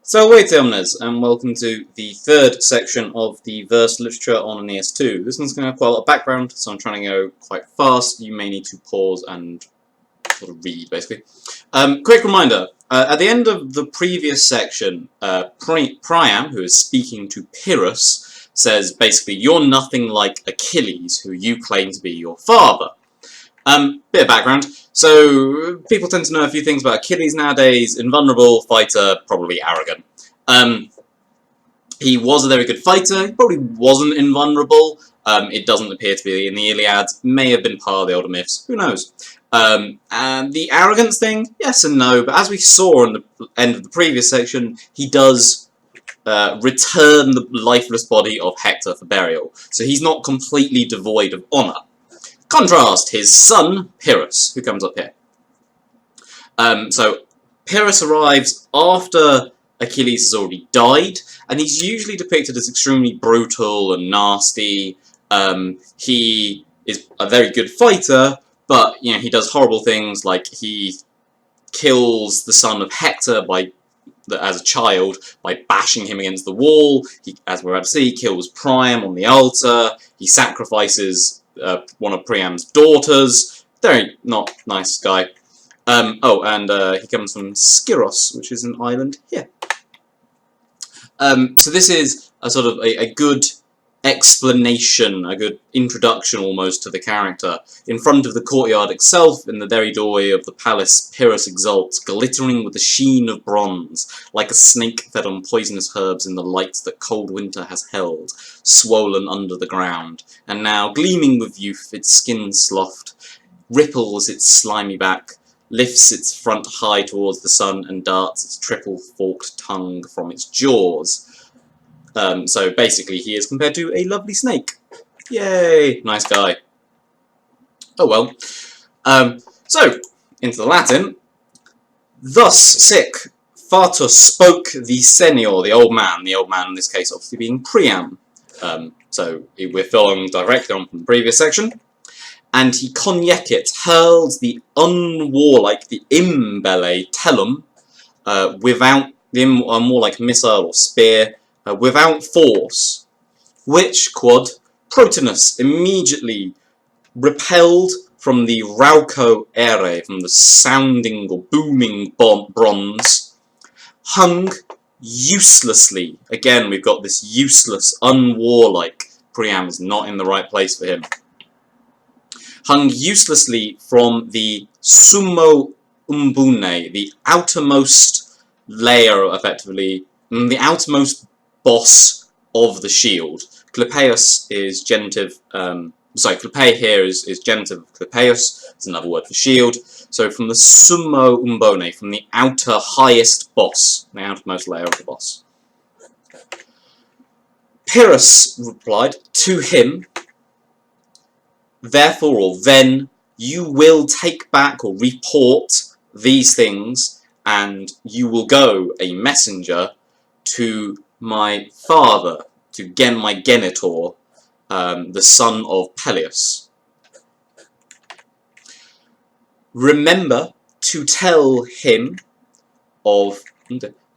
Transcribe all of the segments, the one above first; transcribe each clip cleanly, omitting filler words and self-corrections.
So, wait, Omnes, and welcome to the third section of the verse literature on Aeneas 2. This one's going to have quite a lot of background, so I'm trying to go quite fast. You may need to pause and sort of read, basically. Quick reminder, at the end of the previous section, Priam, who is speaking to Pyrrhus, says basically, you're nothing like Achilles, who you claim to be your father. Bit of background. So, people tend to know a few things about Achilles nowadays. Invulnerable, fighter, probably arrogant. He was a very good fighter. He probably wasn't invulnerable. It doesn't appear to be in the Iliad. May have been part of the older myths. Who knows? And the arrogance thing, yes and no. But as we saw in the end of the previous section, he does return the lifeless body of Hector for burial. So he's not completely devoid of honour. Contrast, his son, Pyrrhus, who comes up here. So, Pyrrhus arrives after Achilles has already died, and he's usually depicted as extremely brutal and nasty. He is a very good fighter, but you know he does horrible things like he kills the son of Hector as a child by bashing him against the wall. He, as we're about to see, kills Priam on the altar. He sacrifices one of Priam's daughters. Very not nice guy. He comes from Skyros, which is an island here. So this is a sort of a good explanation, a good introduction almost to the character. In front of the courtyard itself, in the very doorway of the palace, Pyrrhus exults, glittering with the sheen of bronze, like a snake fed on poisonous herbs in the light that cold winter has held, swollen under the ground, and now, gleaming with youth, its skin sloughed, ripples its slimy back, lifts its front high towards the sun, and darts its triple-forked tongue from its jaws. So basically he is compared to a lovely snake. Yay! Nice guy. Oh well. So, into the Latin. Thus, sic, Fatus spoke the senior, the old man in this case obviously being Priam. So we're following directly on from the previous section. And he conjecit, hurls the unwarlike, the imbelle tellum, without, more like missile or spear, without force, which, quod, Protinus immediately repelled from the rauco aere, from the sounding or booming bronze, hung uselessly. Again, we've got this useless, unwarlike. Priam is not in the right place for him. Hung uselessly from the summo umbune, the outermost layer, effectively, the outermost boss of the shield. Clypeus is genitive, Clype here is genitive of Clypeus, it's another word for shield. So from the summo umbone, from the outer highest boss, the outermost layer of the boss. Pyrrhus replied to him, therefore or then, you will take back or report these things, and you will go a messenger to my father, to my genitor, the son of Peleus. Remember to tell him of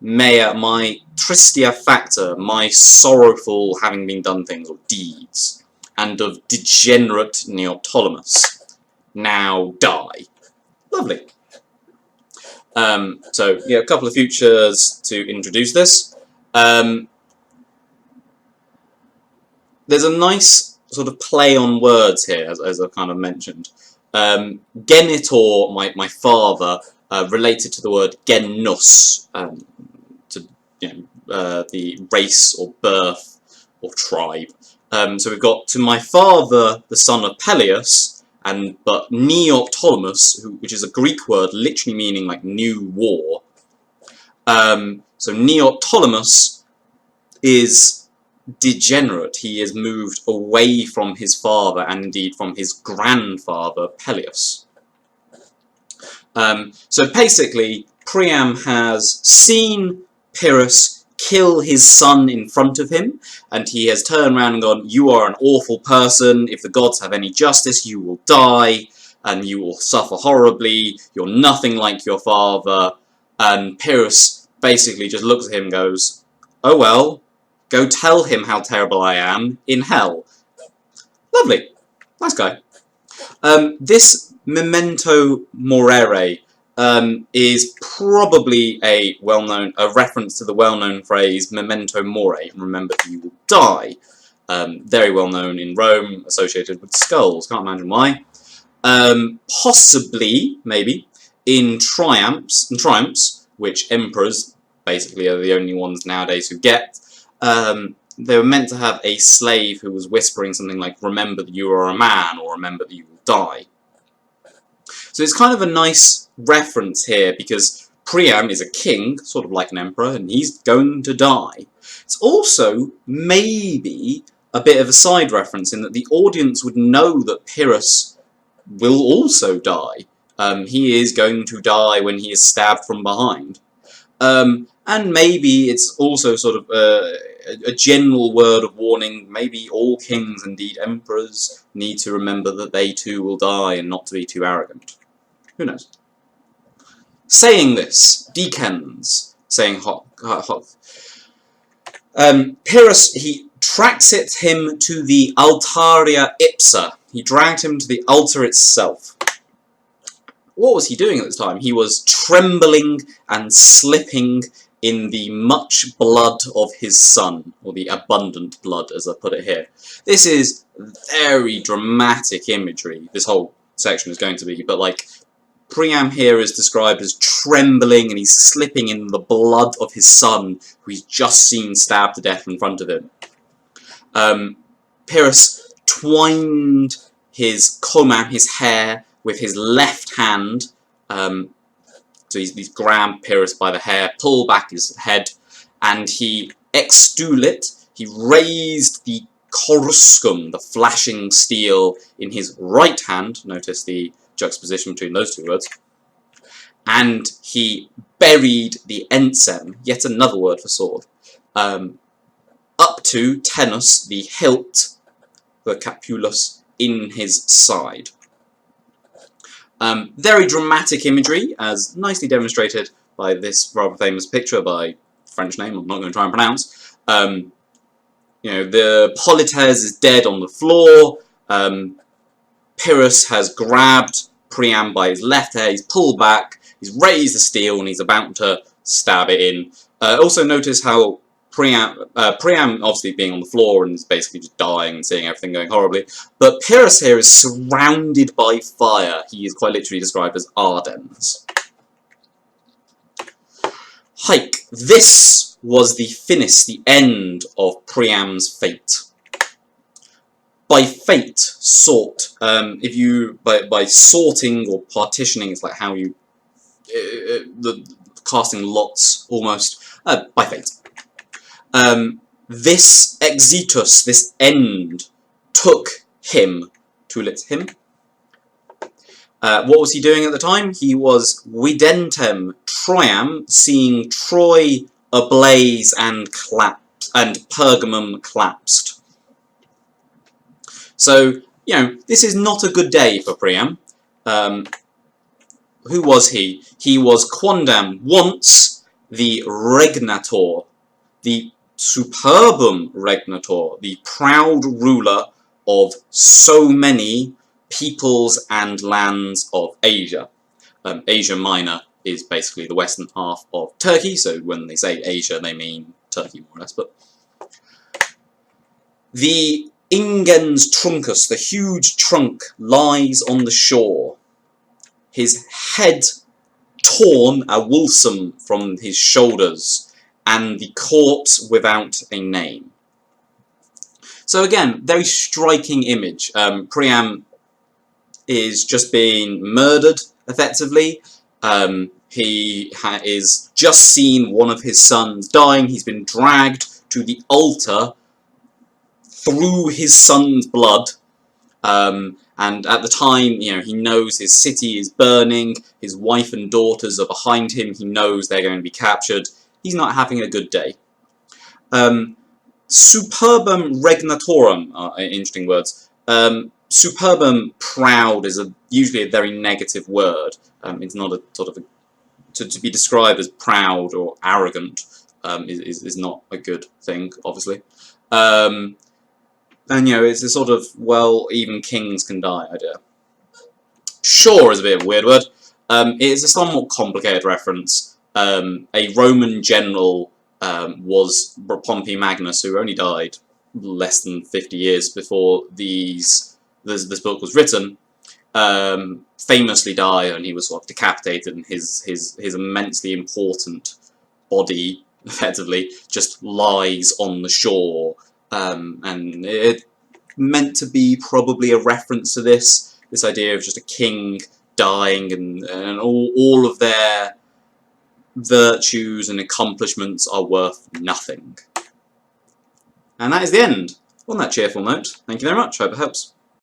my tristia factor, my sorrowful having been done things, or deeds, and of degenerate Neoptolemus. Now die. Lovely. So, yeah, a couple of futures to introduce this. There's a nice sort of play on words here, as I've kind of mentioned. Genitor, my father, related to the word genus, to the race or birth or tribe. So we've got to my father, the son of Peleus, but Neoptolemus, which is a Greek word literally meaning like new war. So Neoptolemus is degenerate. He is moved away from his father and indeed from his grandfather Peleus. So basically, Priam has seen Pyrrhus kill his son in front of him, and he has turned around and gone, you are an awful person, if the gods have any justice you will die, and you will suffer horribly, you're nothing like your father, and Pyrrhus basically just looks at him and goes, "Oh well, go tell him how terrible I am in hell." Lovely. Nice guy. This memento morere is probably a reference to the well-known phrase memento mori, remember you will die. Very well known in Rome, associated with skulls, can't imagine why. Possibly, maybe, in triumphs, which emperors basically are the only ones nowadays who get. They were meant to have a slave who was whispering something like, "Remember that you are a man," or "Remember that you will die." So it's kind of a nice reference here, because Priam is a king, sort of like an emperor, and he's going to die. It's also maybe a bit of a side reference in that the audience would know that Pyrrhus will also die. He is going to die when he is stabbed from behind. And maybe it's also sort of a general word of warning. Maybe all kings, indeed emperors, need to remember that they too will die and not to be too arrogant. Who knows? Saying this, decens, saying Pyrrhus, he tracks him to the altaria ipsa. He dragged him to the altar itself. What was he doing at this time? He was trembling and slipping in the much blood of his son, or the abundant blood, as I put it here. This is very dramatic imagery, this whole section is going to be, but like, Priam here is described as trembling, and he's slipping in the blood of his son, who he's just seen stabbed to death in front of him. Pyrrhus twined his comam, his hair, with his left hand, so he's grabbed Pyrrhus by the hair, pulled back his head, and he extulit, he raised the coruscum, the flashing steel, in his right hand, notice the juxtaposition between those two words, and he buried the ensem, yet another word for sword, up to tenus, the hilt, the capulus, in his side. Very dramatic imagery, as nicely demonstrated by this rather famous picture by French name I'm not going to try and pronounce. You know, the Polites is dead on the floor. Pyrrhus has grabbed Priam by his left hair, he's pulled back, he's raised the steel, and he's about to stab it in. Also notice how Priam obviously being on the floor and is basically just dying and seeing everything going horribly, but Pyrrhus here is surrounded by fire. He is quite literally described as Ardens. Hike. This was the finis, the end of Priam's fate. By fate, sort. If you by sorting or partitioning, it's like how you the casting lots almost. By fate. This exitus, this end, took him. Tulit him. What was he doing at the time? He was videntem Troiam, seeing Troy ablaze and collapse, and Pergamum collapsed. So, you know, this is not a good day for Priam. Who was he? He was quondam once the regnator, the superbum regnator, the proud ruler of so many peoples and lands of Asia. Asia Minor is basically the western half of Turkey, so when they say Asia they mean Turkey more or less. But the ingens truncus, the huge trunk, lies on the shore. His head torn a wulsum from his shoulders, and the corpse without a name. So again, very striking image. Priam is just being murdered, effectively. He is just seen one of his sons dying. He's been dragged to the altar through his son's blood. And at the time, you know, he knows his city is burning, his wife and daughters are behind him, he knows they're going to be captured. He's not having a good day. Superbum regnatorum are interesting words. Superbum, proud, is usually a very negative word. It's not a sort of a to be described as proud or arrogant is not a good thing, obviously. And it's a sort of, well, even kings can die idea. Sure is a bit of a weird word. It is a somewhat complicated reference. A Roman general was Pompey Magnus, who only died less than 50 years before this book was written. Famously died, and he was sort of decapitated, and his immensely important body, effectively, just lies on the shore. And it meant to be probably a reference to this idea of just a king dying, and all of their virtues and accomplishments are worth nothing. And that is the end. On that cheerful note, thank you very much. Hope it helps.